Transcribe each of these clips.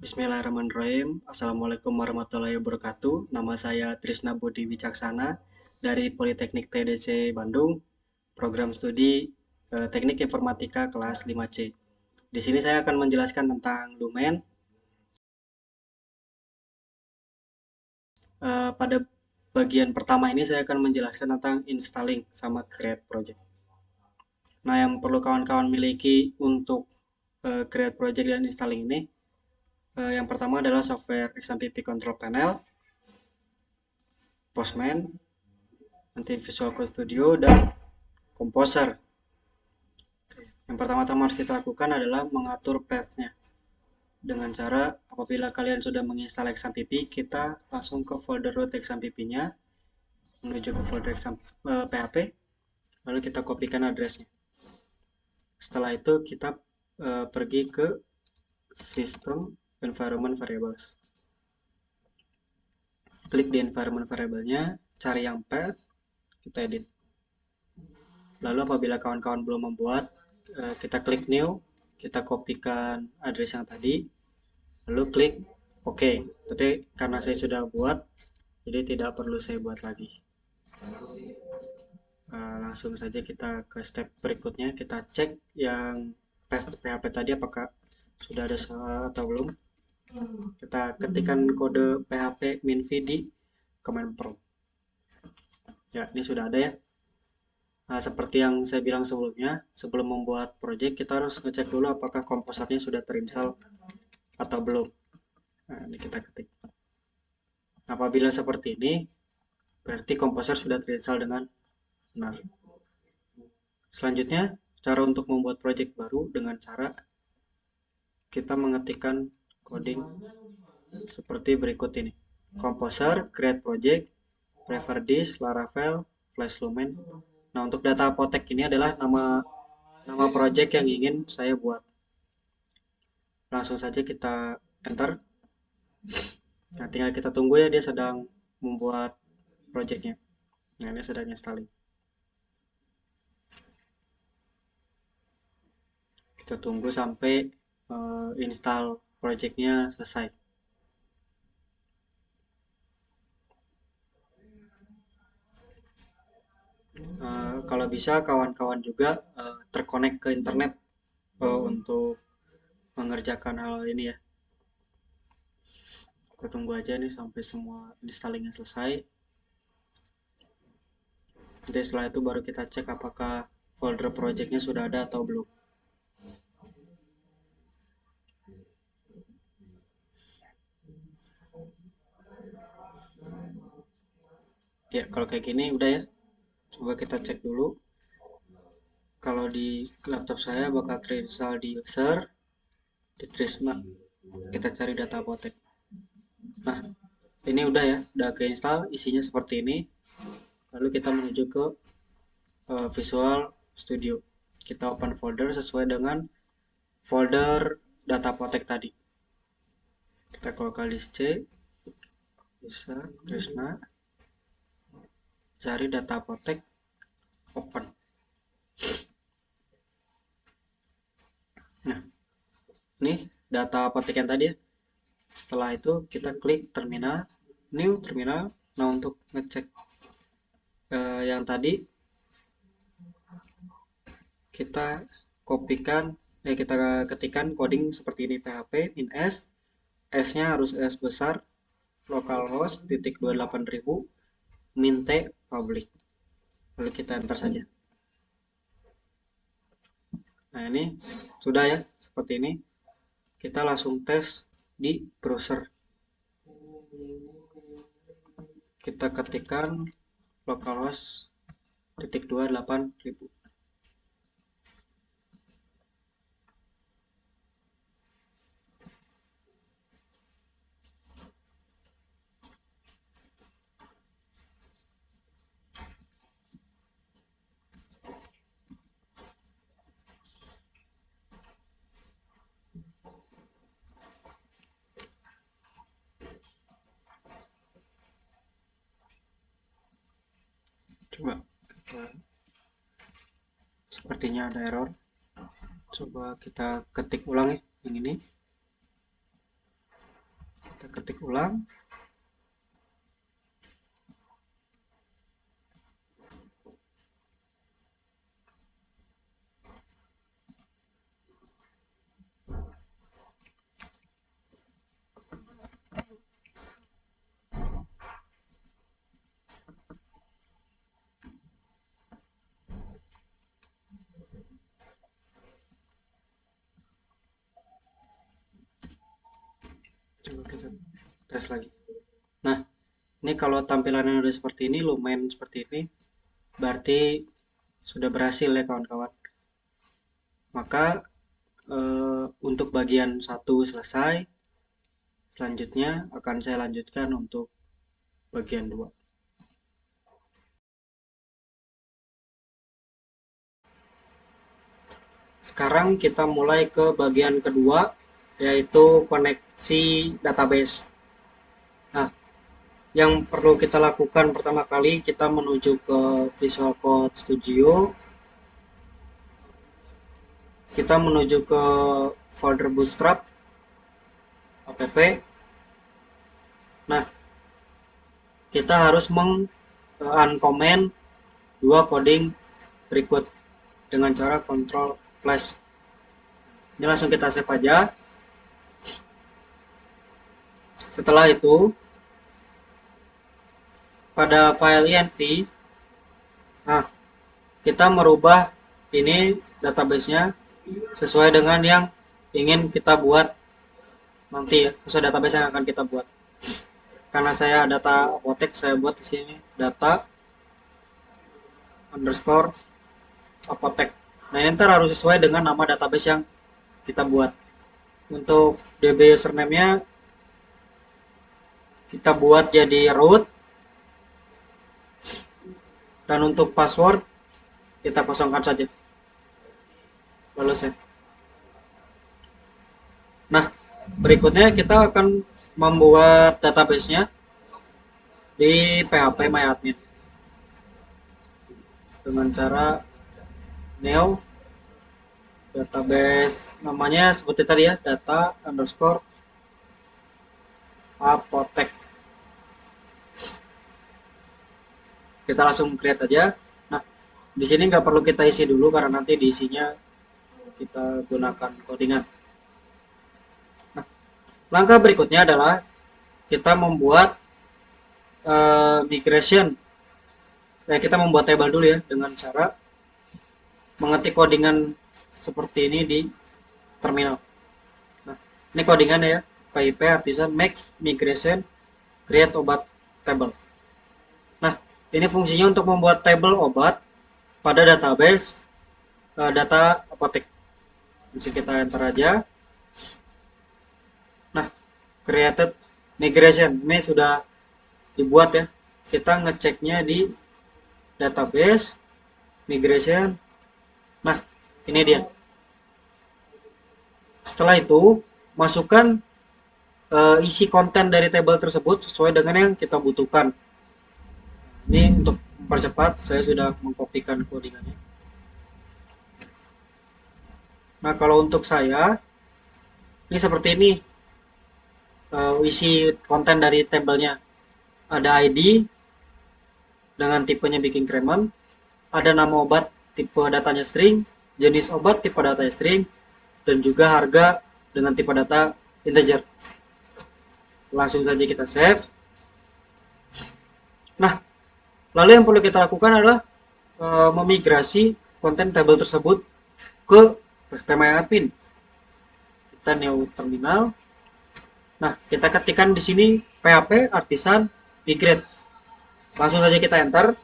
Bismillahirrahmanirrahim. Assalamualaikum warahmatullahi wabarakatuh. Nama saya Trisna Budi Wicaksana dari Politeknik TDC Bandung, program studi Teknik Informatika kelas 5C. Di sini saya akan menjelaskan tentang Lumen. Pada bagian pertama ini saya akan menjelaskan tentang installing sama create project. Nah, yang perlu kawan-kawan miliki untuk create project dan installing ini, yang pertama adalah software XMPP Control Panel, Postman, nanti Visual Code Studio, dan Composer. Yang pertama-tama harus kita lakukan adalah mengatur path-nya. Dengan cara apabila kalian sudah menginstal XAMPP, kita langsung ke folder root XAMPP-nya, menuju ke folder PHP, lalu kita kopikan addressnya. Setelah itu kita pergi ke System Environment Variables. Klik di environment variable-nya, cari yang path, kita edit. Lalu apabila kawan-kawan belum membuat, kita klik new, kita kopikan address yang tadi, lalu klik OK. Tapi karena saya sudah buat, jadi tidak perlu saya buat lagi. Langsung saja kita ke step berikutnya, kita cek yang path PHP tadi apakah sudah ada atau belum. Kita ketikkan kode PHP minv di command prompt. Ya, ini sudah ada ya. Nah, seperti yang saya bilang sebelumnya, sebelum membuat project kita harus ngecek dulu apakah komposernya sudah terinstall atau belum. Nah, ini kita ketik. Apabila seperti ini, berarti komposer sudah terinstall dengan benar. Selanjutnya, cara untuk membuat project baru dengan cara kita mengetikkan coding seperti berikut ini. Composer, create project, prefer disk, Laravel, flash lumen. Nah, untuk data apotek ini adalah nama project yang ingin saya buat. Langsung saja kita enter. Nah, tinggal kita tunggu ya, dia sedang membuat projectnya. Nah, ini sedang installing. Kita tunggu sampai install projectnya selesai. Kalau bisa kawan-kawan juga terkonek ke internet untuk mengerjakan hal ini ya. Kita tunggu aja nih sampai semua installingnya selesai. Nanti setelah itu baru kita cek apakah folder projectnya sudah ada atau belum. Ya, kalau kayak gini udah ya. Coba kita cek dulu. Kalau di laptop saya bakal terinstall di user, di Trisna. Kita cari data apotek. Nah, ini udah ya, udah keinstall, isinya seperti ini. Lalu kita menuju ke Visual Studio. Kita open folder sesuai dengan folder data apotek tadi. Kita ke list C, bisa Trisna, cari data apotek, open. Nah, ini data apotek yang tadi ya. Setelah itu kita klik terminal, new terminal. Nah, untuk ngecek yang tadi kita kopikan, kita ketikkan coding seperti ini, PHP min s, s-nya harus s besar, localhost titik 28000 min t public. Lalu kita enter saja. Nah, ini sudah ya, seperti ini. Kita langsung tes di browser. Kita ketikkan localhost titik 28000. Coba kita, sepertinya ada error. Coba kita ketik ulang ya, yang ini. Kita ketik ulang. Coba kita tes lagi. Nah, ini kalau tampilannya udah seperti ini, lumayan seperti ini, berarti sudah berhasil ya kawan-kawan. Maka untuk bagian satu selesai, selanjutnya akan saya lanjutkan untuk bagian 2. Sekarang kita mulai ke bagian kedua, yaitu koneksi database. Nah, yang perlu kita lakukan pertama kali, kita menuju ke Visual Code Studio. Kita menuju ke folder Bootstrap, app. Nah, kita harus uncomment 2 coding berikut dengan cara Ctrl plus. Ini langsung kita save aja. Setelah itu, pada file env, nah, kita merubah ini database-nya sesuai dengan yang ingin kita buat nanti ya, sesuai database yang akan kita buat. Karena saya data apotek, saya buat di sini data underscore apotek. Nah, ini ntar harus sesuai dengan nama database yang kita buat. Untuk DB username-nya kita buat jadi root, dan untuk password kita kosongkan saja. Lalu save. Nah, berikutnya kita akan membuat database-nya di PHP MyAdmin dengan cara new database, namanya seperti tadi ya, data underscore apotek. Kita langsung create aja. Nah, di sini nggak perlu kita isi dulu karena nanti diisinya kita gunakan codingan. Nah, langkah berikutnya adalah kita membuat migration. Kita membuat table dulu ya dengan cara mengetik codingan seperti ini di terminal. Nah, ini codingan ya, PIP artisan make migration create obat table. Nah, ini fungsinya untuk membuat table obat pada database data apotek. Bisa kita enter aja. Nah, created migration ini sudah dibuat ya. Kita ngeceknya di database migration. Nah, ini dia. Setelah itu, masukkan isi konten dari table tersebut sesuai dengan yang kita butuhkan. Ini untuk mempercepat, saya sudah mengkopikan codingannya. Nah, kalau untuk saya, ini seperti ini isi konten dari tabelnya. Ada ID dengan tipenya Bikin Kremen, ada nama obat tipe datanya string, jenis obat tipe datanya string, dan juga harga dengan tipe data integer. Langsung saja kita save. Nah, lalu yang perlu kita lakukan adalah memigrasi konten table tersebut ke PHP MyAdmin. Kita new terminal. Nah, kita ketikkan di sini PHP artisan migrate. Langsung saja kita enter.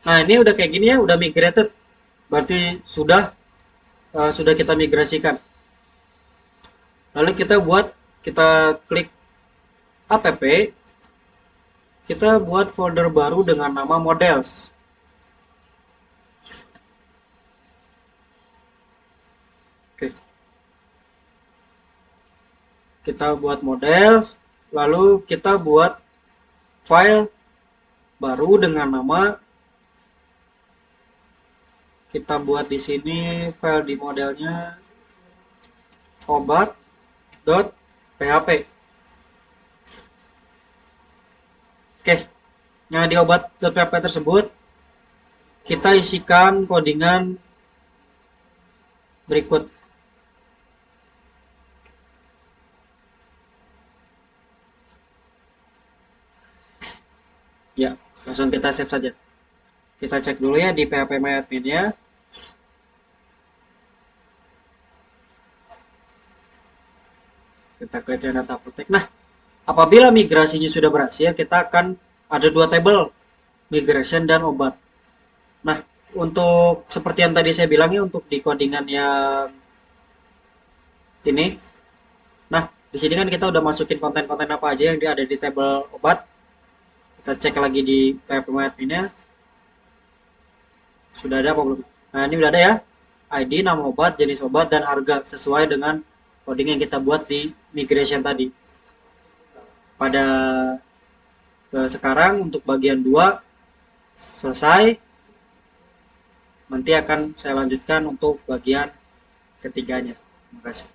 Nah, ini udah kayak gini ya, udah migrated. Berarti sudah kita migrasikan. Lalu kita klik app, kita buat folder baru dengan nama models. Oke. Kita buat models, lalu kita buat file baru dengan nama, kita buat di sini file di modelnya obat PHP. Oke, nah di obat.php tersebut kita isikan codingan berikut. Ya, langsung kita save saja. Kita cek dulu ya di PHP MyAdmin ya. Kita klik yang data protect. Nah, apabila migrasinya sudah berhasil, kita akan ada dua tabel, migration dan obat. Nah, untuk seperti yang tadi saya bilang ya, untuk di codingan yang ini. Nah, di sini kan kita udah masukin konten-konten apa aja yang ada di tabel obat. Kita cek lagi di PHP MyAdmin-nya. Sudah ada apa belum? Nah, ini udah ada ya. ID, nama obat, jenis obat, dan harga sesuai dengan coding yang kita buat di migration tadi. Pada sekarang untuk bagian 2 selesai. Nanti akan saya lanjutkan untuk bagian ketiganya. Terima kasih.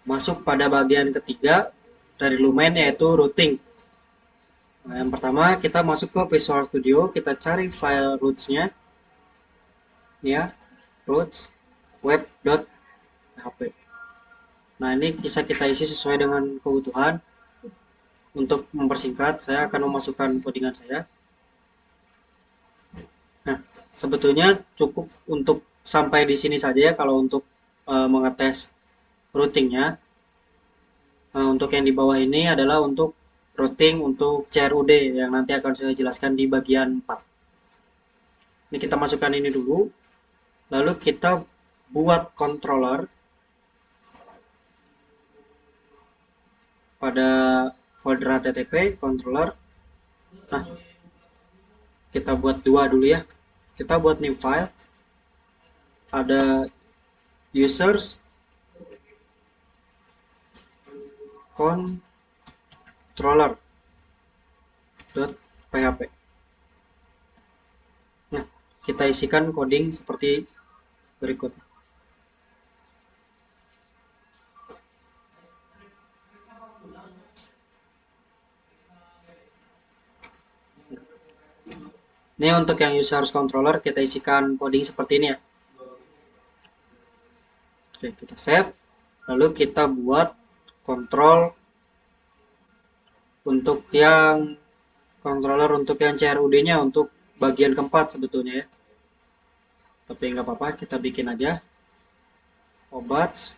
Masuk pada bagian ketiga dari Lumen, yaitu routing. Nah, yang pertama kita masuk ke Visual Studio, kita cari file roots-nya. Ya, roots web.php. Nah, ini bisa kita isi sesuai dengan kebutuhan. Untuk mempersingkat, saya akan memasukkan codingan saya. Nah, sebetulnya cukup untuk sampai di sini saja ya kalau untuk mengetes routingnya. Nah, untuk yang di bawah ini adalah untuk routing untuk CRUD yang nanti akan saya jelaskan di bagian 4. Ini kita masukkan ini dulu. Lalu kita buat controller pada folder http controller. Nah, kita buat 2 dulu ya. Kita buat new file. Ada users controller.php. Nah, kita isikan coding seperti berikut. Ini untuk yang users controller kita isikan coding seperti ini ya. Oke, kita save. Lalu kita buat kontrol untuk yang controller untuk yang CRUD-nya untuk bagian keempat sebetulnya ya. Tapi nggak apa-apa, kita bikin aja obat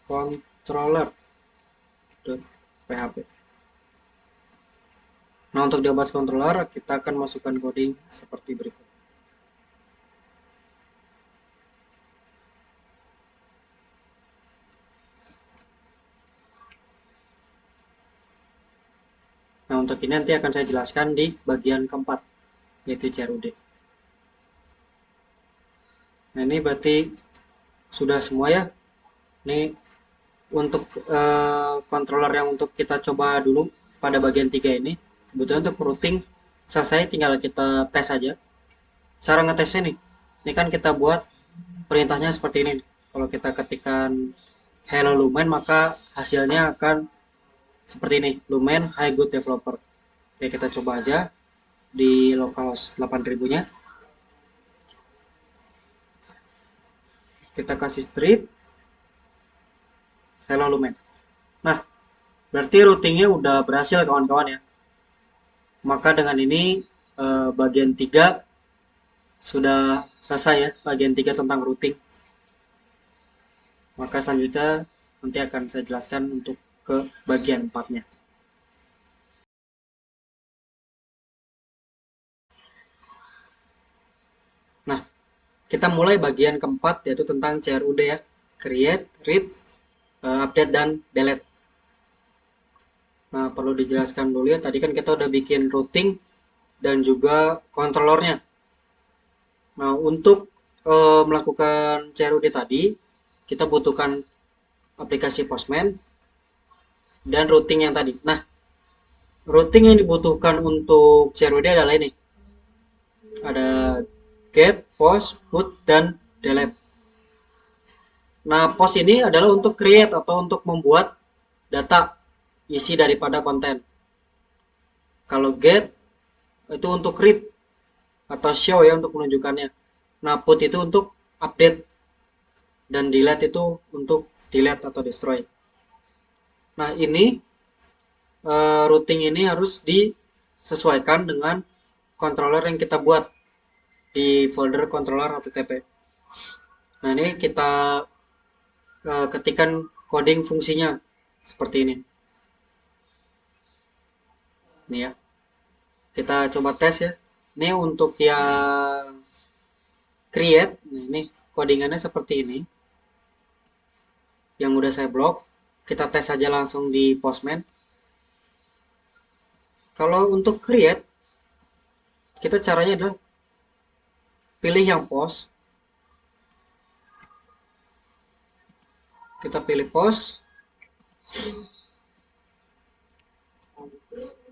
controller.php. Nah, untuk di obat controller kita akan masukkan coding seperti berikut. Nah, untuk ini nanti akan saya jelaskan di bagian keempat, yaitu CRUD. Nah, ini berarti sudah semua ya. Ini untuk controller yang untuk kita coba dulu pada bagian 3 ini. Sebetulnya untuk routing selesai, tinggal kita tes aja. Cara ngetesnya nih, ini kan kita buat perintahnya seperti ini. Kalau kita ketikkan hello Lumen, maka hasilnya akan seperti ini, Lumen Hi Good Developer. Oke, kita coba aja di localhost 8000 nya. Kita kasih strip hello Lumen. Nah, berarti routingnya udah berhasil kawan-kawan ya. Maka dengan ini bagian 3 sudah selesai ya, bagian 3 tentang routing. Maka selanjutnya nanti akan saya jelaskan untuk ke bagian 4-nya. Nah, kita mulai bagian keempat yaitu tentang CRUD ya. Create, read, update, dan delete. Nah, perlu dijelaskan dulu ya, tadi kan kita udah bikin routing dan juga controllernya. Nah, untuk melakukan CRUD tadi, kita butuhkan aplikasi Postman dan routing yang tadi. Nah, routing yang dibutuhkan untuk CRUD adalah ini. Ada get, post, put, dan delete. Nah, post ini adalah untuk create atau untuk membuat data isi daripada konten. Kalau get itu untuk read atau show ya, untuk menunjukkannya. Nah, put itu untuk update, dan delete itu untuk delete atau destroy. Nah, ini routing ini harus disesuaikan dengan controller yang kita buat di folder controller HTTP. Nah, ini kita ketikkan coding fungsinya seperti ini. Ini ya. Kita coba tes ya. Ini untuk yang create, nah ini codingannya seperti ini. Yang udah saya blok, kita tes saja langsung di Postman. Kalau untuk create, kita caranya adalah pilih yang post. Kita pilih post.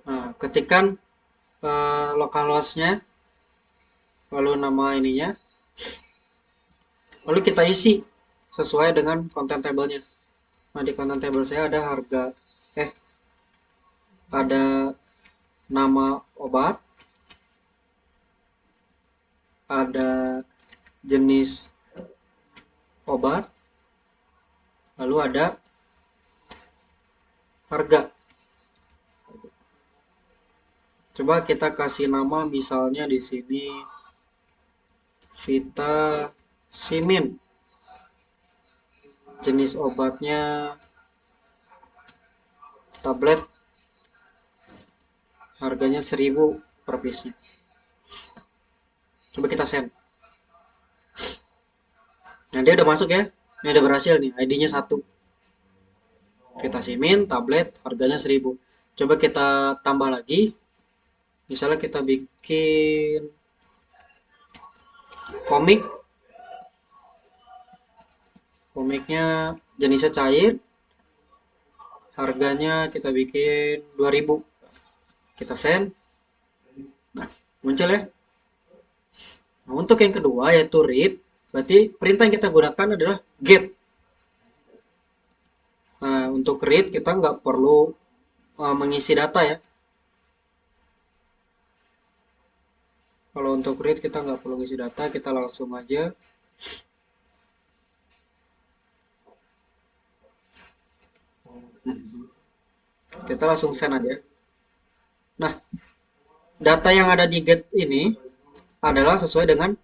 Nah, ketikkan localhost-nya, lalu nama ininya, lalu kita isi sesuai dengan content table-nya. Nah, di content table saya ada harga, ada nama obat, ada jenis obat, lalu ada harga. Coba kita kasih nama, misalnya di sini Vitamin. Jenis obatnya tablet, harganya 1000 per piece-nya. Coba kita send. Nah, dia udah masuk ya. Ini udah berhasil nih, ID-nya 1. Vitamin tablet, harganya 1000. Coba kita tambah lagi. Misalnya kita bikin komik. Komiknya jenisnya cair. Harganya kita bikin 2000. Kita send. Nah, muncul ya. Nah, untuk yang kedua yaitu read, berarti perintah yang kita gunakan adalah get. Nah, untuk read kita nggak perlu mengisi data ya. Kalau untuk read kita nggak perlu mengisi data, kita langsung aja kita langsung send aja. Nah, data yang ada di get ini adalah sesuai dengan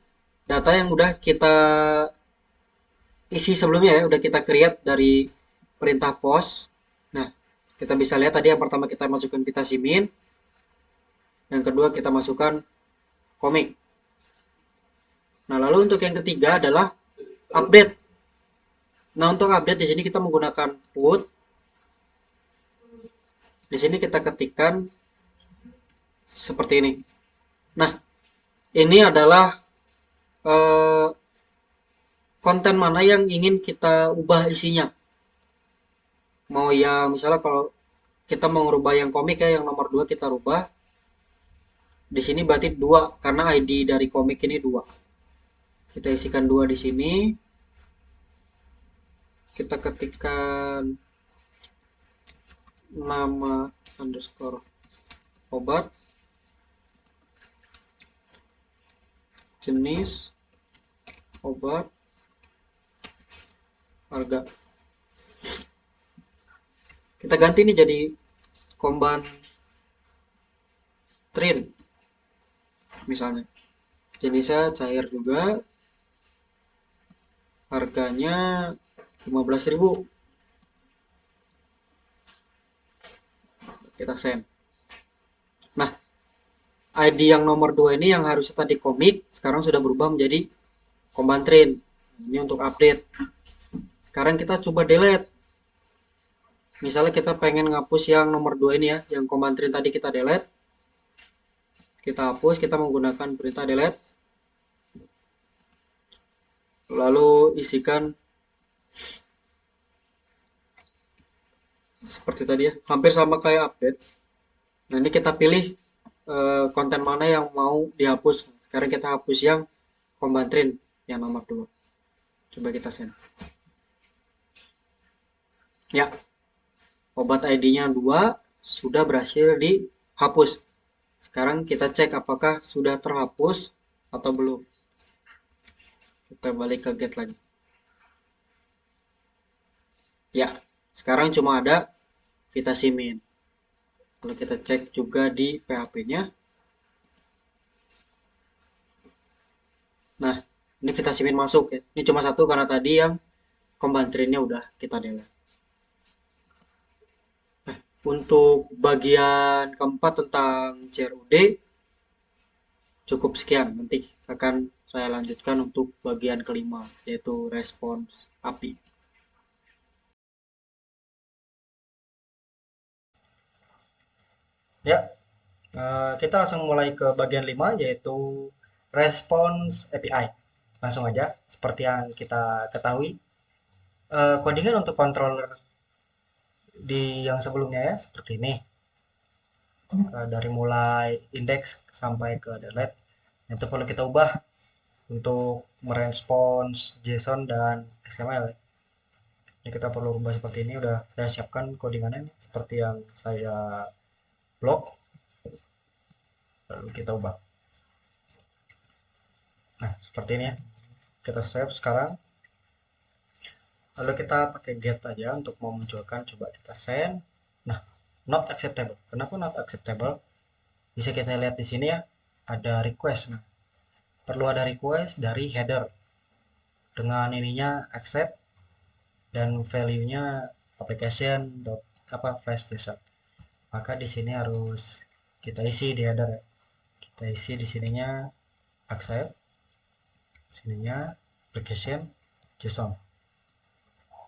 data yang udah kita isi sebelumnya ya, udah kita create dari perintah post. Nah, kita bisa lihat tadi yang pertama kita masukkan Vitamin, yang kedua kita masukkan komik. Nah, lalu untuk yang ketiga adalah update. Nah, untuk update di sini kita menggunakan put. Di sini kita ketikkan seperti ini. Nah, ini adalah konten mana yang ingin kita ubah isinya. Mau yang misalnya kalau kita mau ngerubah yang komik ya, yang nomor 2 kita rubah. Di sini berarti 2 karena ID dari komik ini 2. Kita isikan 2 di sini. Kita ketikkan nama underscore obat, jenis obat, harga. Kita ganti ini jadi komban trin misalnya, jenisnya cair juga, harganya 15.000. Kita send. Nah, ID yang nomor 2 ini yang harusnya tadi komik sekarang sudah berubah menjadi komban trin. Ini untuk update. Sekarang kita coba delete. Misalnya kita pengen ngapus yang nomor 2 ini ya, yang komand trin tadi kita delete. Kita hapus, kita menggunakan perintah delete. Lalu isikan seperti tadi ya, hampir sama kayak update. Nah, ini kita pilih konten mana yang mau dihapus. Sekarang kita hapus yang Combantrin yang nomor 2. Coba kita send. Ya, obat ID-nya 2 sudah berhasil dihapus. Sekarang kita cek apakah sudah terhapus atau belum. Kita balik ke get lagi. Ya, sekarang cuma ada Vitamin. Kalau kita cek juga di PHP-nya. Nah, ini Vitamin masuk ya. Ini cuma satu karena tadi yang Combantrinnya udah kita delete. Nah, untuk bagian keempat tentang CRUD cukup sekian. Nanti akan saya lanjutkan untuk bagian kelima, yaitu respons API. Ya, kita langsung mulai ke bagian 5, yaitu respons API. Langsung aja, seperti yang kita ketahui, codingan untuk controller di yang sebelumnya ya, seperti ini. Dari mulai index sampai ke delete. Itu perlu kita ubah untuk merespons JSON dan XML. Ini kita perlu ubah seperti ini. Udah saya siapkan codingannya nih, seperti yang saya blok. Lalu kita ubah. Nah, seperti ini ya. Kita save sekarang. Lalu kita pakai get aja untuk memunculkan. Coba kita send. Nah, not acceptable. Kenapa not acceptable? Bisa kita lihat di sini ya. Ada request. Nah, perlu ada request dari header. Dengan ininya accept dan value-nya application flash JSON. Maka di sini harus kita isi di header ya. Kita isi di sininya accept, sininya application JSON.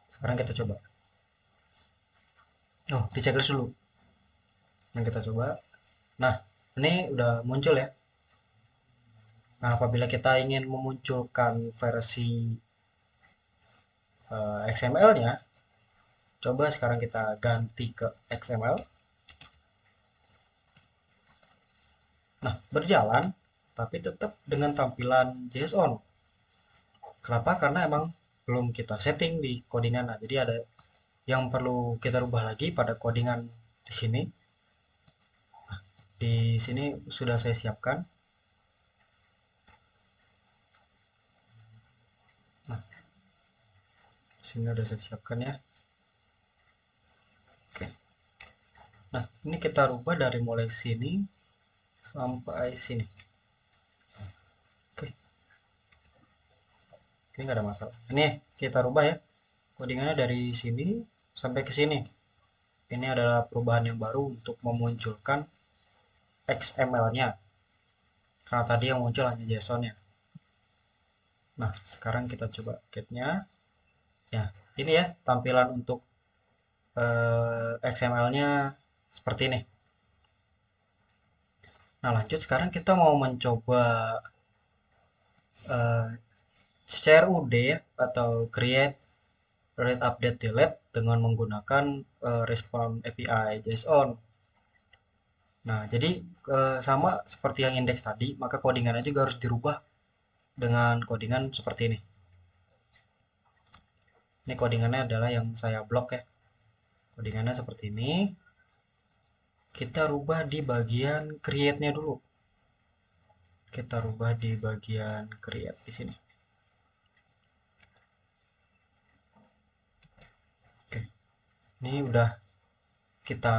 Sekarang kita coba. Oh, di checklist dulu. Yang kita coba. Nah, ini udah muncul ya. Nah, apabila kita ingin memunculkan versi XML-nya, coba sekarang kita ganti ke XML. Nah, berjalan, tapi tetap dengan tampilan JSON. Kenapa? Karena emang belum kita setting di codingan. Nah, jadi ada yang perlu kita rubah lagi pada codingan di sini. Nah, di sini sudah saya siapkan. Nah, di sini sudah saya siapkan ya. Oke. Nah, ini kita rubah dari mulai sini sampai sini. Oke. Ini nggak ada masalah. Ini kita rubah ya. Codingannya dari sini sampai ke sini. Ini adalah perubahan yang baru untuk memunculkan XML-nya. Karena tadi yang muncul hanya JSON-nya. Nah, sekarang kita coba get-nya. Ya, ini ya tampilan untuk XML-nya seperti ini. Nah, lanjut sekarang kita mau mencoba CRUD ya, atau create, read, update, delete dengan menggunakan respon API JSON. Nah, jadi sama seperti yang indeks tadi, maka codingannya juga harus dirubah dengan codingan seperti ini. Ini codingannya adalah yang saya blok ya. Codingannya seperti ini. Kita rubah di bagian create-nya dulu. Kita rubah di bagian create di sini. Oke. Ini udah kita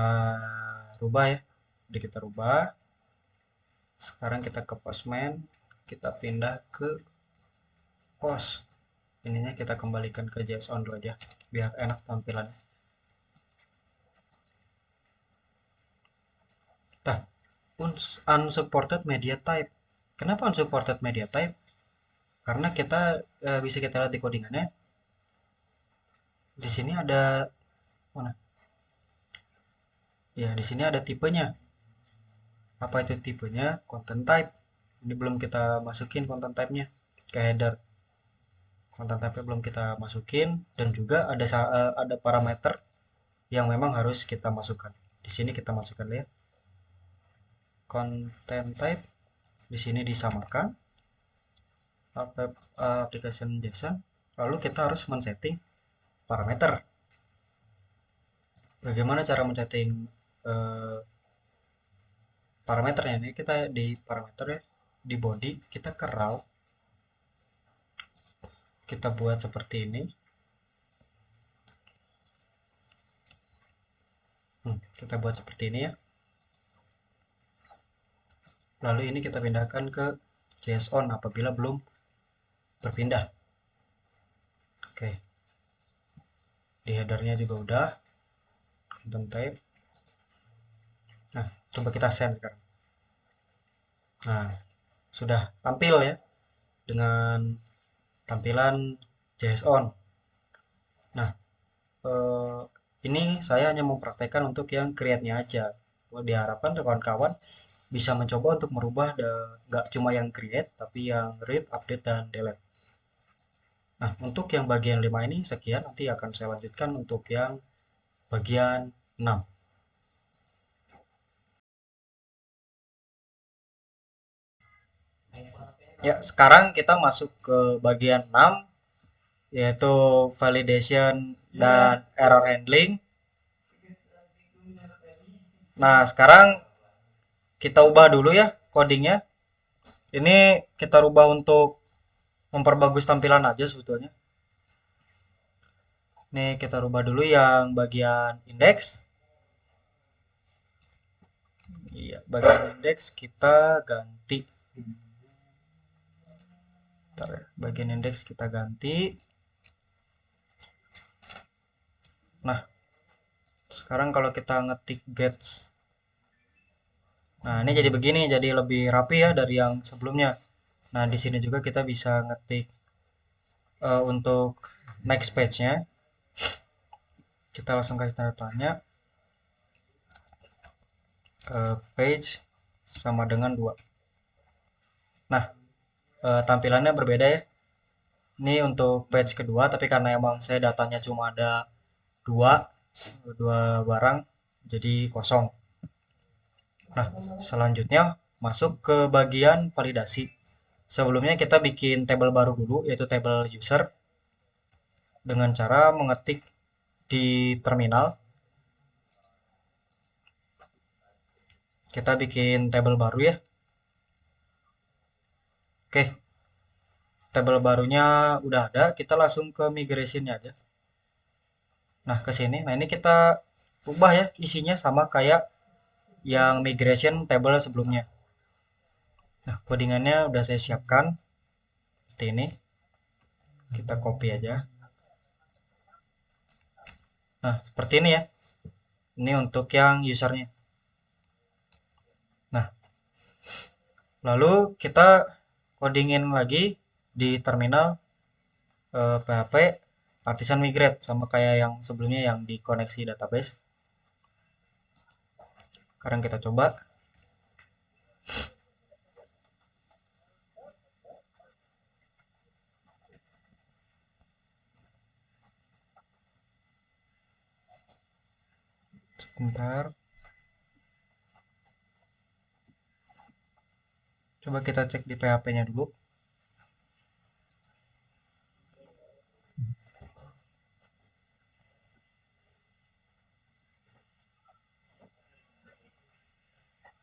rubah ya. Udah kita rubah. Sekarang kita ke Postman, kita pindah ke post. Ininya kita kembalikan ke JSON dulu aja biar enak tampilan. Nah, unsupported media type. Kenapa unsupported media type? Karena kita bisa kita lihat di codingannya. Di sini ada mana? Ya, di sini ada tipenya. Apa itu tipenya? Content type. Ini belum kita masukin content type-nya ke header. Content type-nya belum kita masukin dan juga ada parameter yang memang harus kita masukkan. Di sini kita masukkan ya. Content type di sini disamakan. application JSON, lalu kita harus men-setting parameter. Bagaimana cara men-setting eh, parameternya? Ini kita di parameter ya, di body kita ke raw, kita buat seperti ini. Kita buat seperti ini ya. Lalu ini kita pindahkan ke JSON apabila belum berpindah. Oke. Di headernya juga udah. Content type. Nah, coba kita send sekarang. Nah, sudah tampil ya dengan tampilan JSON. Nah, ini saya hanya mempraktekkan untuk yang create-nya aja. Diharapkan kawan-kawan bisa mencoba untuk merubah nggak cuma yang create, tapi yang read, update, dan delete. Nah, untuk yang bagian 5 ini sekian, nanti akan saya lanjutkan untuk yang bagian 6. Ya, sekarang kita masuk ke bagian 6, yaitu validation dan error handling. Nah, sekarang kita ubah dulu ya codingnya. Ini kita rubah untuk memperbagus tampilan aja sebetulnya. Nih kita rubah dulu yang bagian indeks. Iya, bagian indeks kita ganti. Bentar ya, bagian indeks kita ganti. Nah, sekarang kalau kita ngetik gets. Nah, ini jadi begini, jadi lebih rapi ya dari yang sebelumnya. Nah, di sini juga kita bisa ngetik untuk next page-nya. Kita langsung kasih tanda tanya. Page sama dengan 2. Nah, tampilannya berbeda ya. Ini untuk page kedua, tapi karena emang saya datanya cuma ada dua barang, jadi kosong. Nah, selanjutnya masuk ke bagian validasi. Sebelumnya kita bikin tabel baru dulu, yaitu tabel user, dengan cara mengetik di terminal. Kita bikin tabel baru ya. Oke, tabel barunya udah ada, kita langsung ke migration aja. Nah, ke sini. Nah, ini kita ubah ya isinya sama kayak yang migration table sebelumnya. Nah, codingannya udah saya siapkan. Seperti ini. Kita copy aja. Nah, seperti ini ya. Ini untuk yang usernya. Nah, lalu kita codingin lagi di terminal PHP artisan migrate sama kayak yang sebelumnya yang di koneksi database. Sekarang kita coba. Sebentar. Coba kita cek di PHP-nya dulu.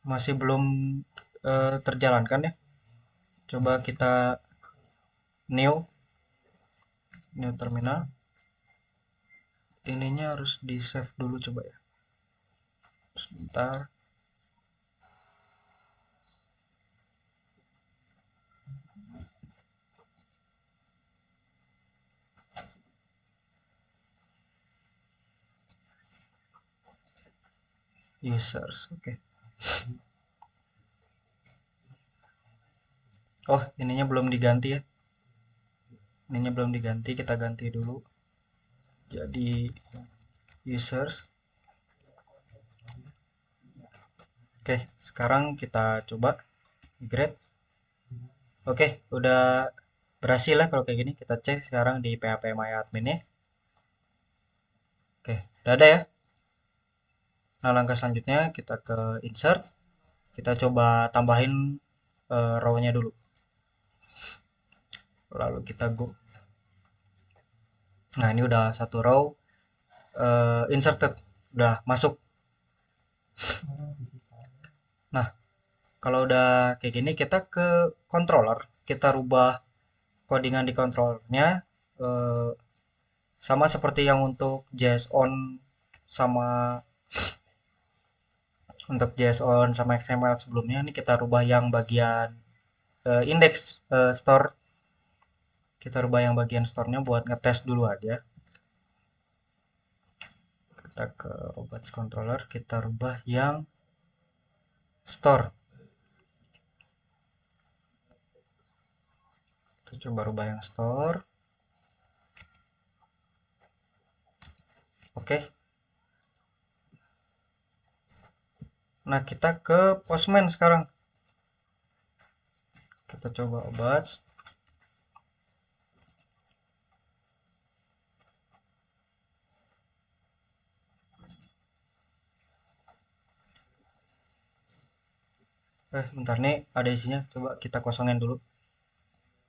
Masih belum terjalankan ya. Coba kita new terminal. Ininya harus di save dulu coba ya. Sebentar. Users, oke. Oh, ininya belum diganti ya. Ininya belum diganti, kita ganti dulu. Jadi users. Oke, sekarang kita coba migrate. Oke, udah berhasil lah kalau kayak gini. Kita cek sekarang di PHP My Admin nya. Oke, udah ada ya. Nah, langkah selanjutnya kita ke insert. Kita coba tambahin row-nya dulu. lalu kita go. Nah, ini udah satu row inserted, udah masuk. Nah, kalau udah kayak gini kita ke controller, kita rubah codingan di controllernya eh, sama seperti yang untuk JSON sama sama XML sebelumnya. Ini kita rubah yang bagian index store, kita rubah yang bagian store-nya buat ngetes dulu aja. Kita ke robots controller, kita rubah yang store. Kita coba rubah yang store. Oke. Nah, kita ke Postman sekarang. Kita coba obat. Sebentar nih ada isinya. Coba kita kosongin dulu.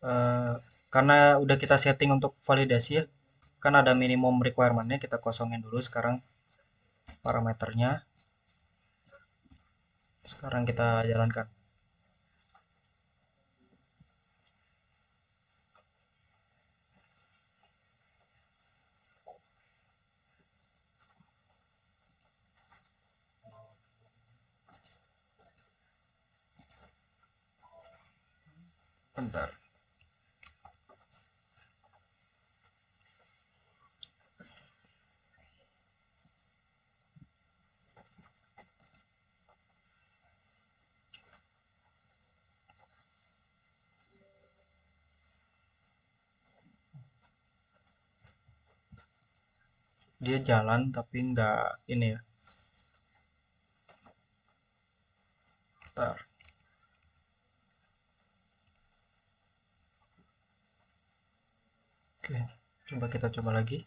Eh, karena udah kita setting untuk validasi ya. Kan ada minimum requirement-nya, kita kosongin dulu sekarang parameternya. Sekarang kita jalankan. Bentar. Dia jalan tapi nggak ini ya. Bentar. Oke, coba kita coba lagi.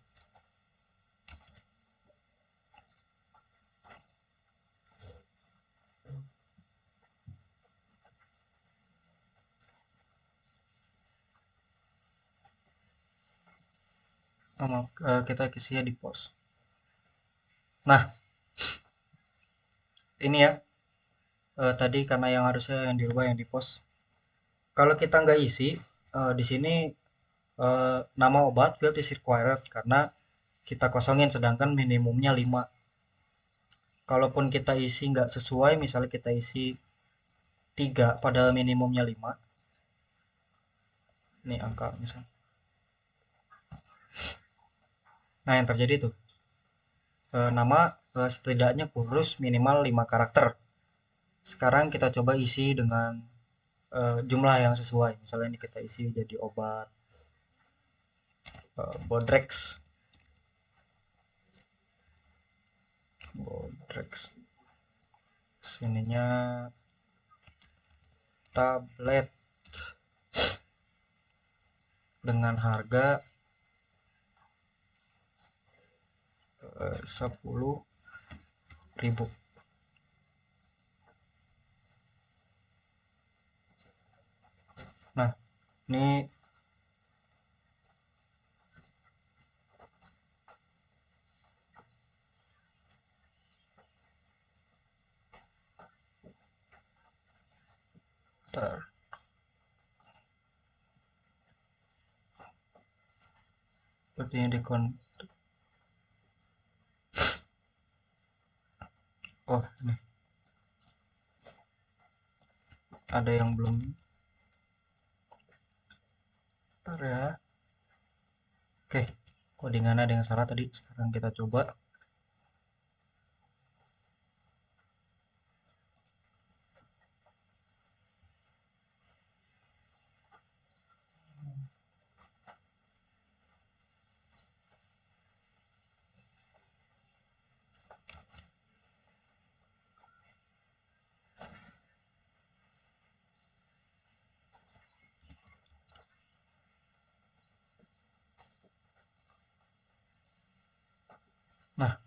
Kita isinya di post. Nah, ini ya. Tadi karena yang harusnya yang dirubah yang di post. Kalau kita nggak isi, di sini nama obat field is required karena kita kosongin sedangkan minimumnya 5. Kalaupun kita isi nggak sesuai, misalnya kita isi 3 padahal minimumnya 5. Ini angka misalnya. Nah, yang terjadi tuh nama setidaknya kurus minimal 5 karakter. Sekarang kita coba isi dengan jumlah yang sesuai. Misalnya ini kita isi jadi obat Bodrex. Bodrex. Sininya tablet dengan harga 10.000. Nah, ini bentar. Sepertinya oh, ini ada yang belum. Bentar ya. Oke, codingan ada yang salah tadi. Sekarang kita coba. Nah,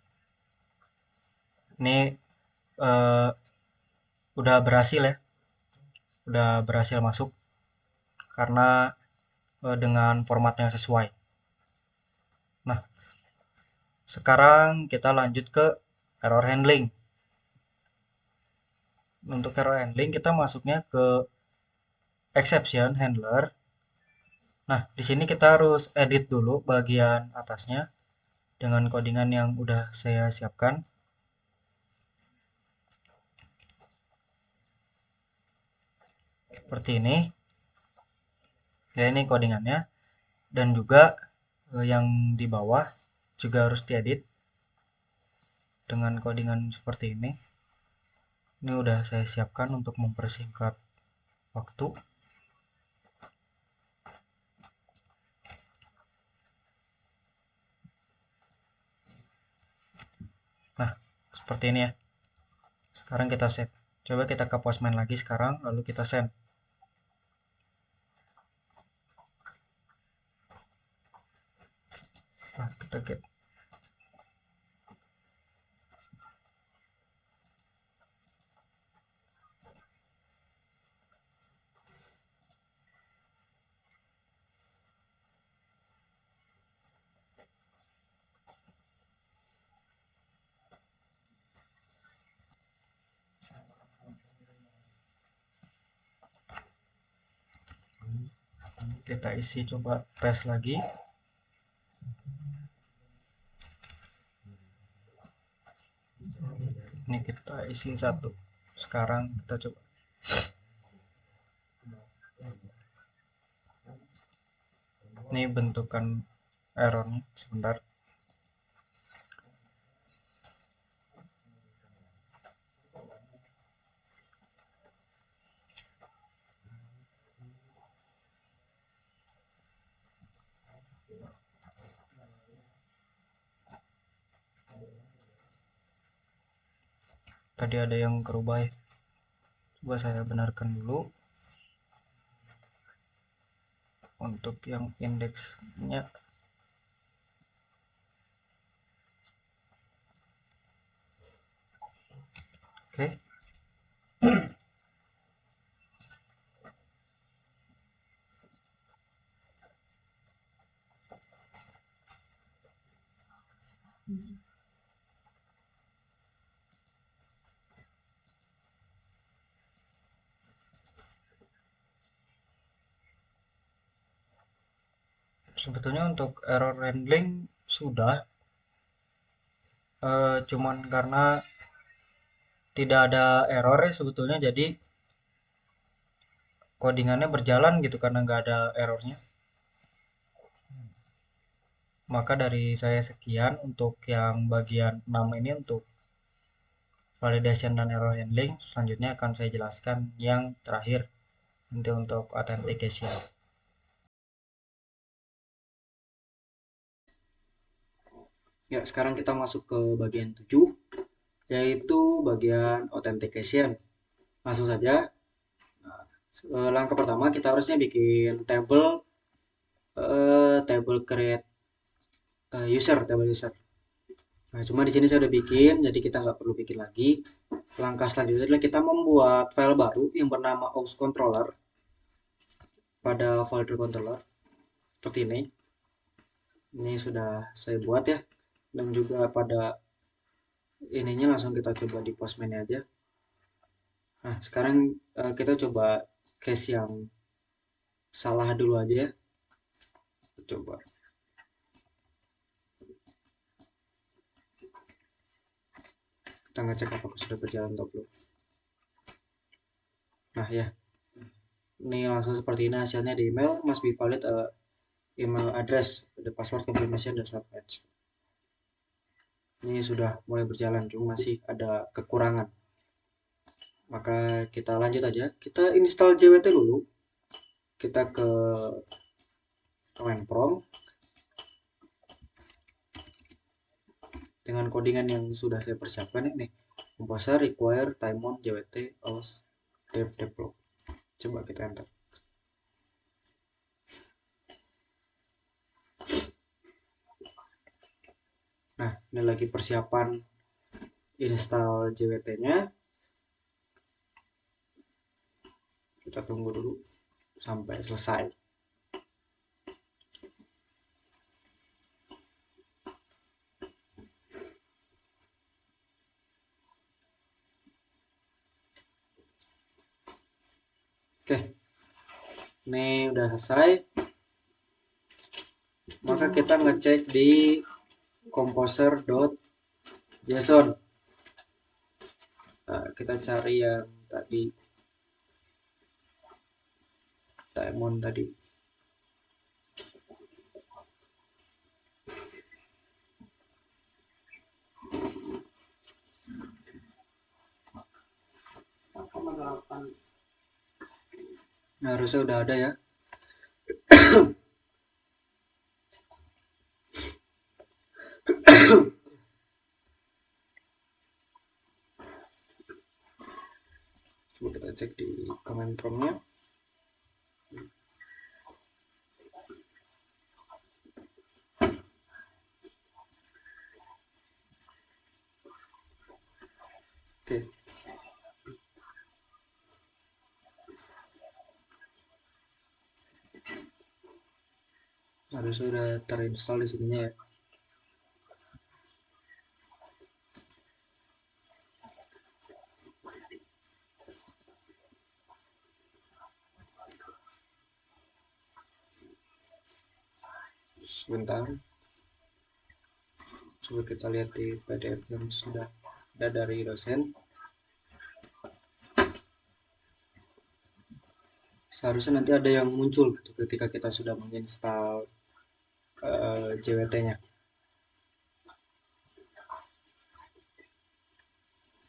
ini eh, udah berhasil ya. Udah berhasil masuk karena dengan format yang sesuai. Nah, sekarang kita lanjut ke error handling. Untuk error handling kita masuknya ke exception handler. Nah, di sini kita harus edit dulu bagian atasnya dengan codingan yang udah saya siapkan. Seperti ini. Ya, ini codingannya. Dan juga yang di bawah juga harus diedit dengan codingan seperti ini. Ini udah saya siapkan untuk mempersingkat waktu. Nah, seperti ini ya. Sekarang kita save. Coba kita ke Postman lagi sekarang, lalu kita send. Nah, kita get. Kita isi coba tes lagi. Ini kita isi satu. Sekarang kita coba. Ini bentukan errornya. Sebentar. Tadi ada yang kerubah ya. Coba saya benarkan dulu. Untuk yang indeksnya. Oke. Sebetulnya untuk error handling sudah, cuman karena tidak ada error ya sebetulnya, jadi codingannya berjalan gitu karena nggak ada errornya. Maka dari saya sekian untuk yang bagian 6 ini untuk validation dan error handling. Selanjutnya akan saya jelaskan yang terakhir nanti untuk authentication. Ya, sekarang kita masuk ke bagian 7, yaitu bagian authentication. Langsung saja. Langkah pertama kita harusnya bikin table create table user. Nah, cuma di sini saya udah bikin, jadi kita nggak perlu bikin lagi. Langkah selanjutnya adalah kita membuat file baru yang bernama aux controller pada folder controller seperti ini. Ini sudah saya buat ya, dan juga pada ininya langsung kita coba di Postman aja. Nah, sekarang kita coba case yang salah dulu aja ya. Coba. Kita ngecek apakah sudah berjalan atau belum. Nah ya, ini langsung seperti ini hasilnya di email, must be valid email address, the password confirmation does not match. Ini sudah mulai berjalan, cuma masih ada kekurangan. Maka kita lanjut aja, kita install JWT dulu. Kita ke command prompt dengan codingan yang sudah saya persiapkan ini. Composer require time on JWT aus dev develop. Coba kita enter. Nah, ini lagi persiapan install JWT-nya. Kita tunggu dulu sampai selesai. Oke, ini udah selesai. Maka kita ngecek di composer.json. Nah, kita cari yang tadi Diamond tadi. Nah, harusnya udah ada ya. Coba kita cek di command promptnya. Oke. Harusnya sudah terinstall di sininya ya. Sebentar. Coba kita lihat di PDF yang sudah ada dari dosen. Seharusnya nanti ada yang muncul gitu ketika kita sudah menginstal JWT-nya.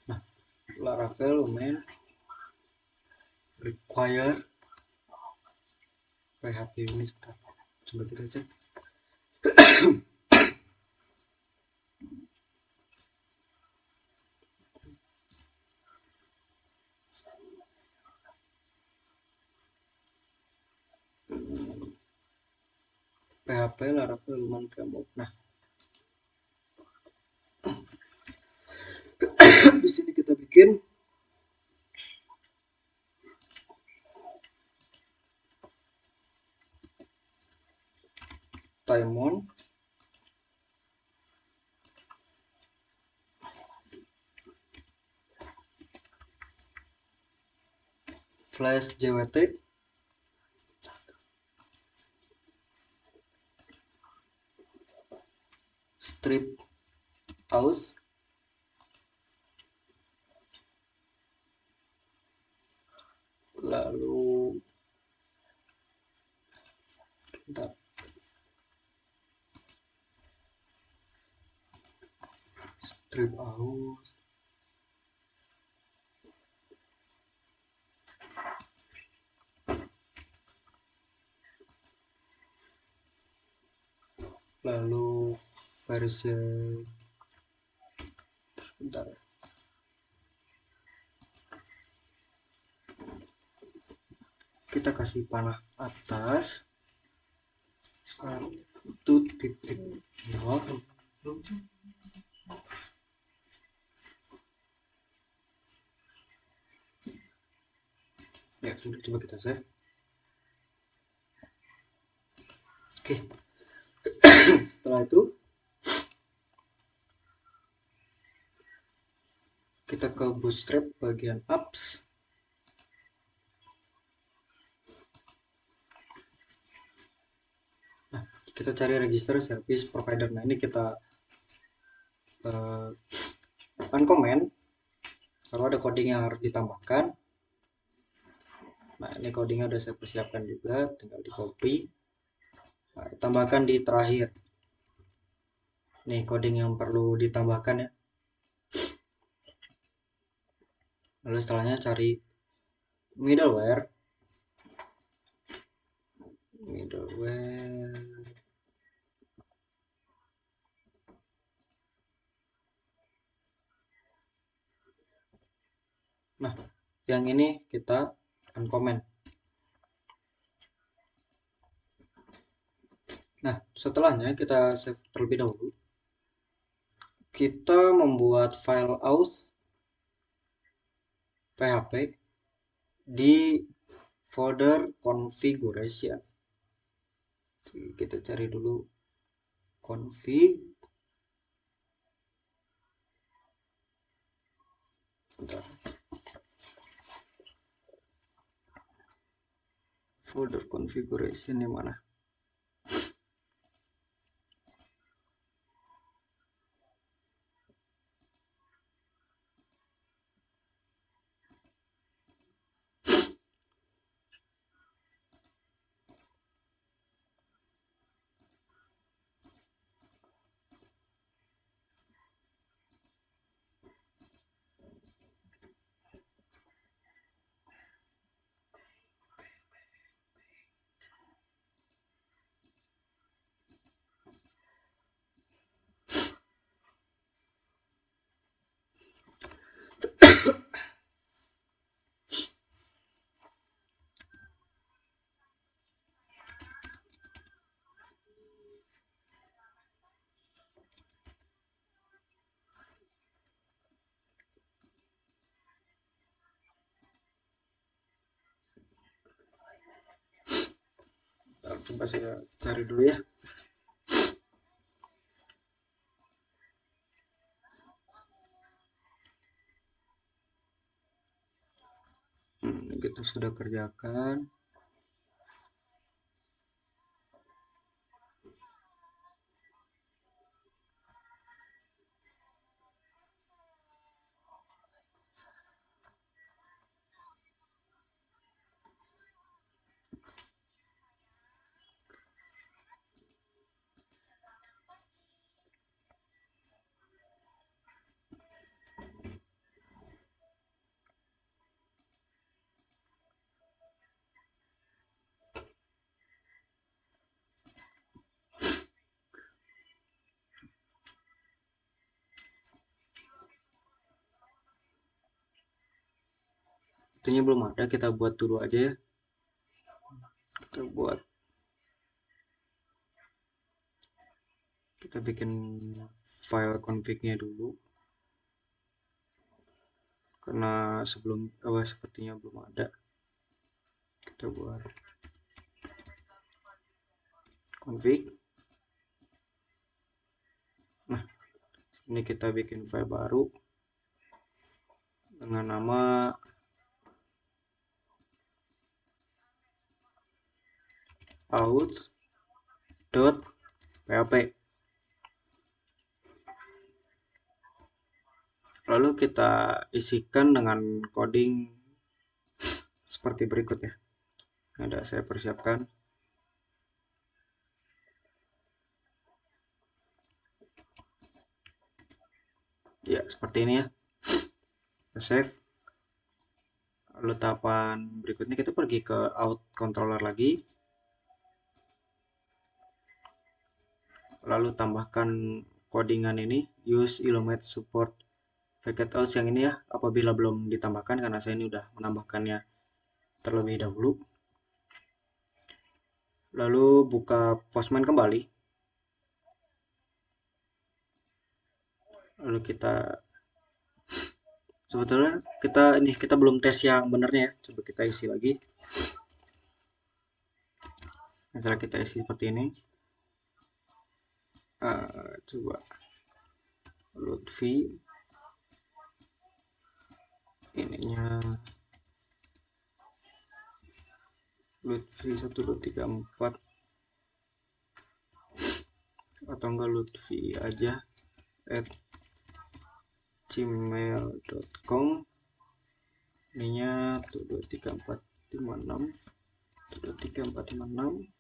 Nah, Laravel lumayan require PHP ini sebentar. Coba kita cek. PHP Laravel lumayan framework. Nah, di sini kita bikin Diamond flash JWT strip aus lalu bentar. Strip aus lalu version bentar. Kita kasih panah atas 1.0. Ya, sudah, coba kita save. Oke. Setelah itu kita ke Bootstrap bagian apps. Nah, kita cari register service provider. Nah, ini kita uncomment kalau ada coding yang harus ditambahkan. Nah, ini codingnya udah saya persiapkan juga, tinggal di copy. Nah, tambahkan di terakhir. Nih coding yang perlu ditambahkan ya. Lalu setelahnya cari middleware. Nah, yang ini kita uncomment. Nah, setelahnya kita save terlebih dahulu. Kita membuat file aus php di folder configuration. Kita cari dulu config. Bentar. folder configuration di mana? Coba saya cari dulu ya. Kita sudah kerjakan. Artinya belum ada, kita buat dulu aja ya. Kita bikin file config-nya dulu. Karena sepertinya belum ada. Kita buat config. Nah, ini kita bikin file baru dengan nama out.php. Lalu kita isikan dengan coding seperti berikut ya. Ada saya persiapkan. Ya, seperti ini ya. Kita save. Lalu tahapan berikutnya kita pergi ke out controller lagi. Lalu tambahkan codingan ini, use Illuminate support facade yang ini ya, apabila belum ditambahkan, karena saya ini udah menambahkannya terlebih dahulu. Lalu buka Postman kembali. Lalu sebetulnya kita belum tes yang benernya ya. Coba kita isi lagi. Misalnya kita isi seperti ini. Coba Lutfi ininya Lutfi 1234 atau enggak Lutfi aja @gmail.com. ininya 123456 123456.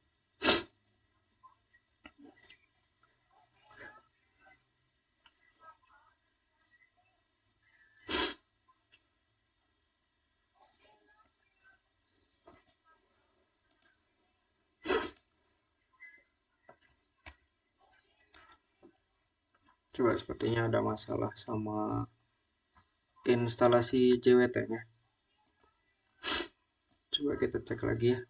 Coba sepertinya ada masalah sama instalasi JWT-nya. Coba kita cek lagi ya.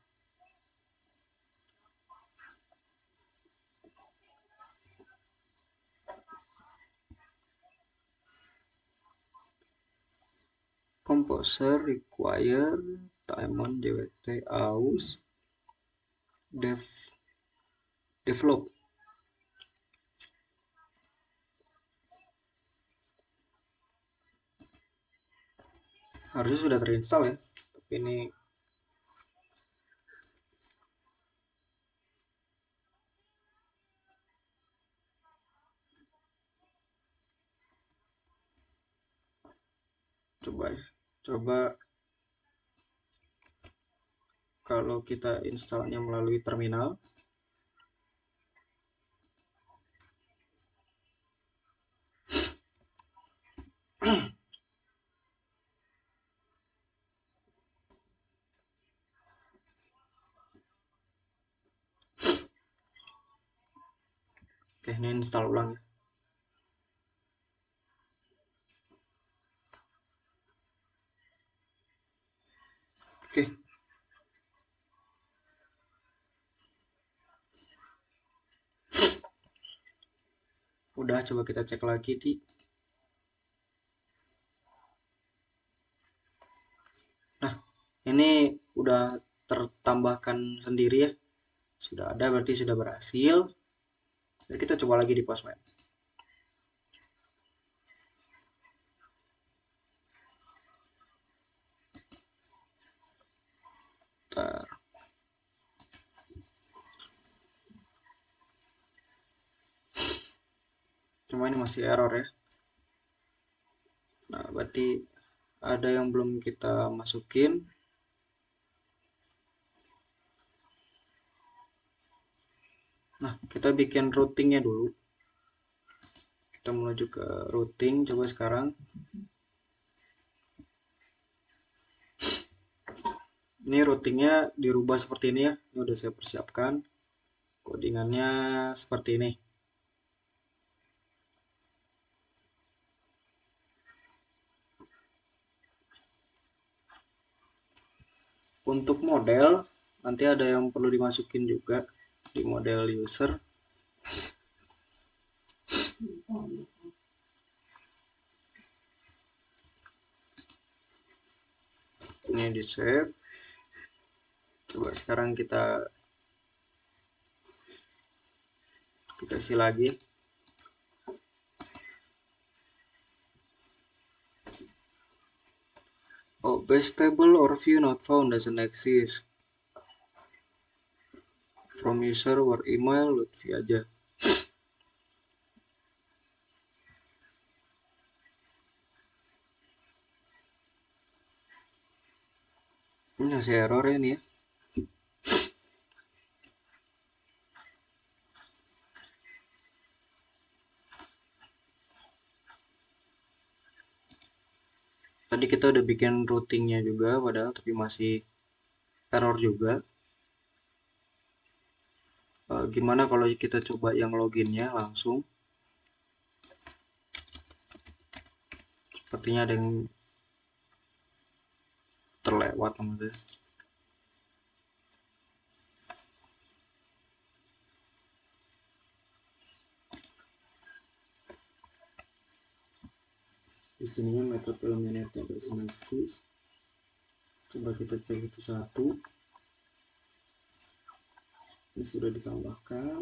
Composer require Taimon JWT aus develop. Harusnya sudah terinstall ya, tapi ini Coba kalau kita installnya melalui terminal. Oke, ini install ulang. Oke. Udah, coba kita cek lagi di. Nah, ini udah tertambahkan sendiri ya. Sudah ada, berarti sudah berhasil. Jadi kita coba lagi di Postman. Bentar. Cuma ini masih error ya. Nah, berarti ada yang belum kita masukin. Nah, kita bikin routingnya dulu. Kita menuju ke routing, coba sekarang. Ini routingnya dirubah seperti ini ya. Ini udah saya persiapkan. Codingannya seperti ini. Untuk model, nanti ada yang perlu dimasukin juga di model user. Ini di save. Coba sekarang kita isi lagi. Oh, base table or view not found doesn't exist. From user or email, load view aja. Ini masih error ya nih ya. Tadi kita udah bikin routingnya juga, padahal tapi masih error juga. Gimana kalau kita coba yang loginnya langsung? Sepertinya ada yang terlewat teman-teman. Di sini metode eliminate doesn't exist. Coba kita cek itu satu. Ini sudah ditambahkan.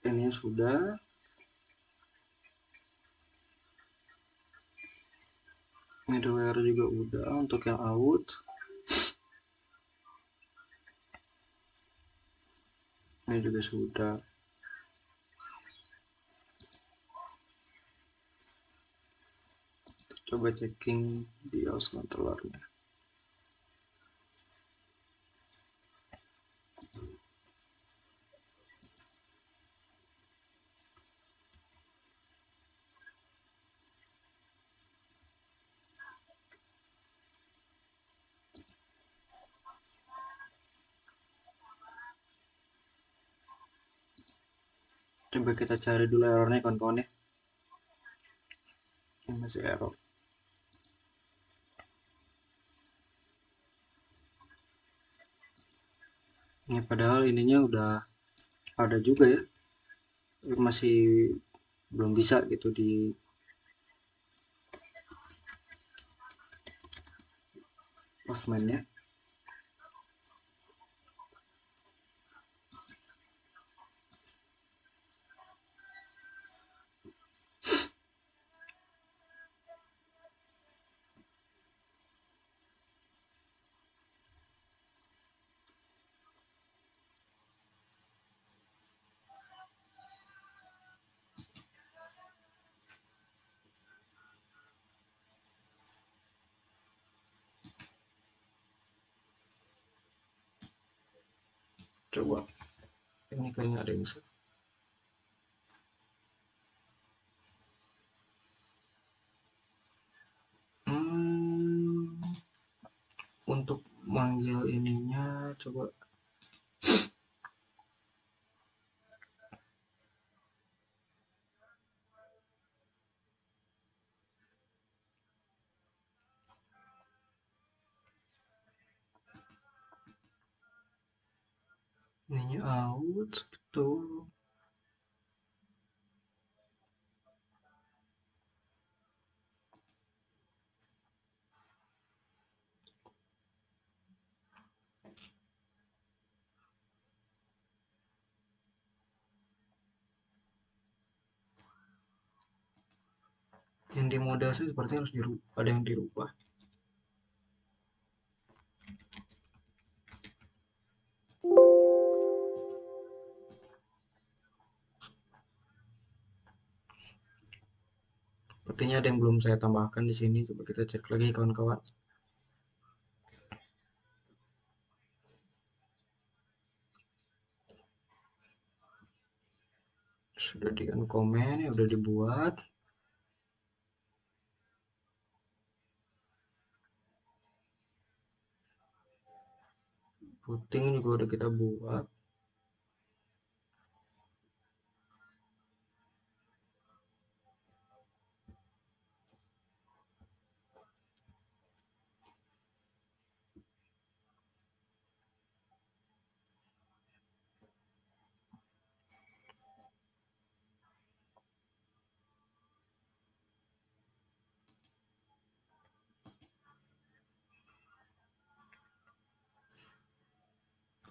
Ini sudah. Middleware juga udah untuk yang out. Ini juga sudah. Coba checking BIOS controllernya. Coba kita cari dulu errornya kawan-kawan ya. Ini masih error. Ini padahal ininya udah ada juga ya. Tapi masih belum bisa gitu di Postman-nya. Coba, ini kayaknya ada yang hmm, untuk manggil ininya coba ininya out betul. Yang di model sih sepertinya harus ada yang dirubah. Sepertinya ada yang belum saya tambahkan di sini. Coba kita cek lagi kawan-kawan. Sudah di komen, ya udah dibuat. Routing juga udah kita buat.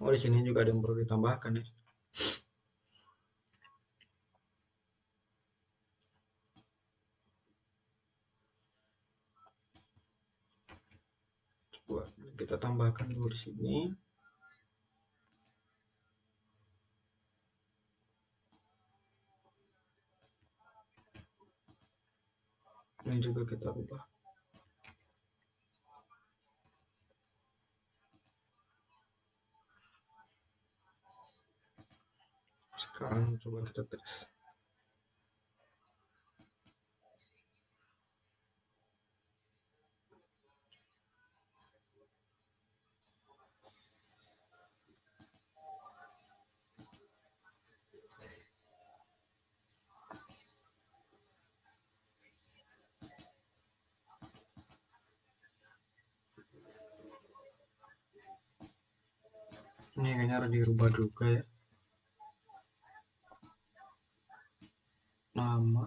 Oh, di sini juga ada yang perlu ditambahkan ya. Coba kita tambahkan dulu di sini. Ini juga kita ubah. Sekarang coba kita tes. Ini kayaknya harus dirubah juga ya. Nama.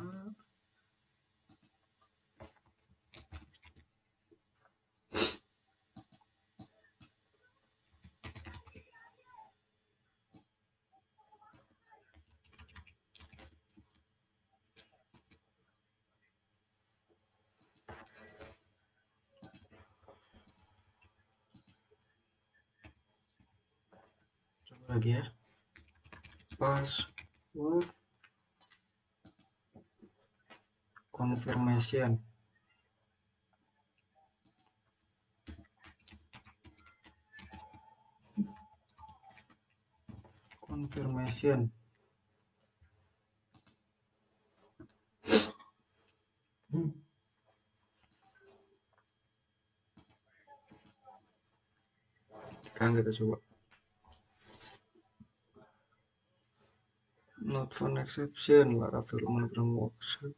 Coba lagi ya. Password confirmation. Confirmation. Sekarang kita coba. Not found exception. Laravel program workshop.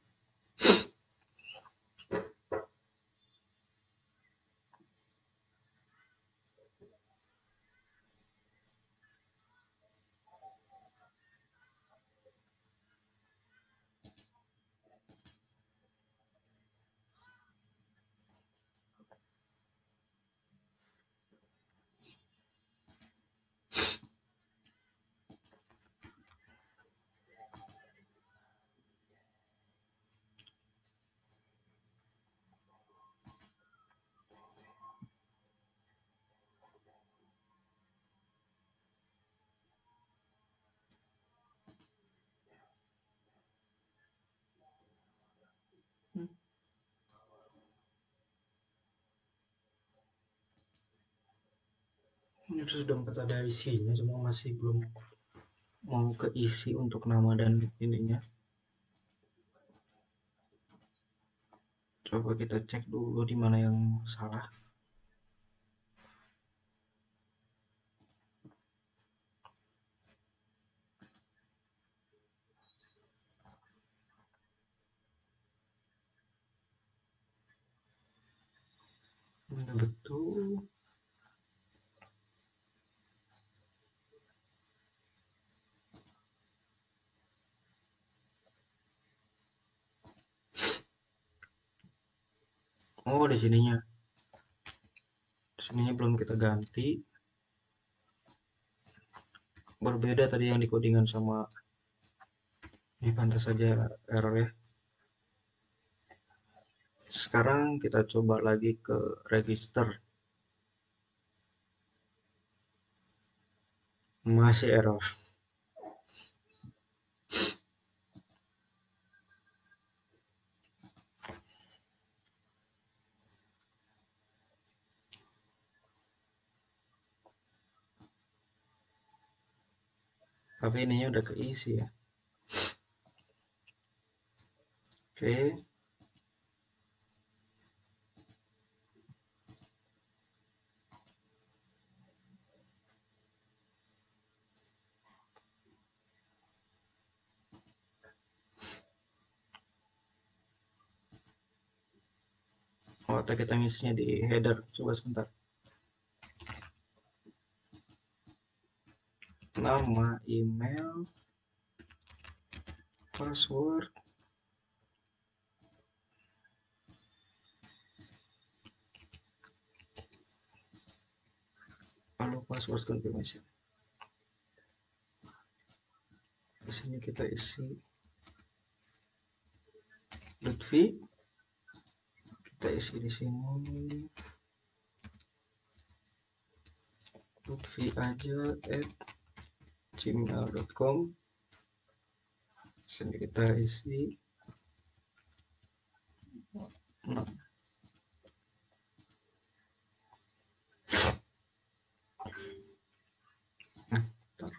Ini sudah ada isinya, cuma masih belum mau keisi untuk nama dan ininya. Coba kita cek dulu di mana yang salah. Ini betul. Oh, di sininya. Di sininya belum kita ganti. Berbeda tadi yang di codingan sama ini, pantas saja error ya. Sekarang kita coba lagi ke register. Masih error. Tapi ininya udah keisi ya. Oke. Oh, atau kita ngisinya di header. Coba sebentar. Nama, email, password. Lalu password confirmation. Di sini kita isi Lutfi. Kita isi di sini Lutfi aja @gmail.com. Sini kita isi. Nah, bentar.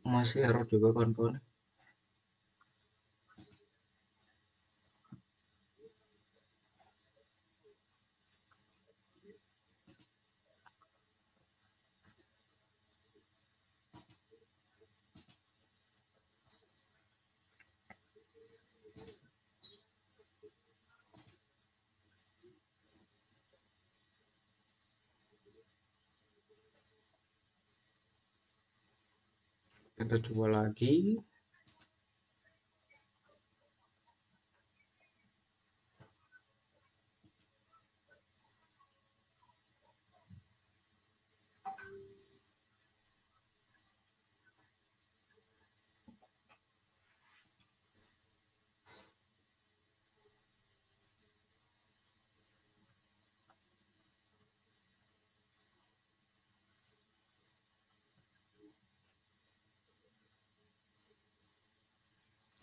Masih error juga kawan-kawan. Kita coba lagi.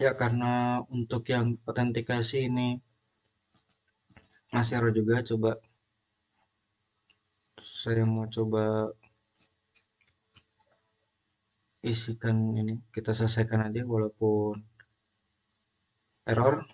Ya, karena untuk yang autentikasi ini masih error juga. Coba saya mau coba isikan ini. Kita selesaikan aja walaupun error.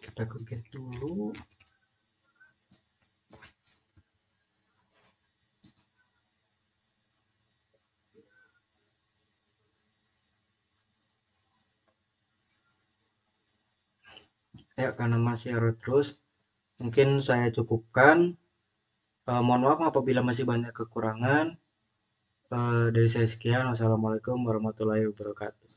Kita ke get dulu. Ya, karena masih error terus, mungkin saya cukupkan. Mohon maaf apabila masih banyak kekurangan. Dari saya sekian. Wassalamualaikum warahmatullahi wabarakatuh.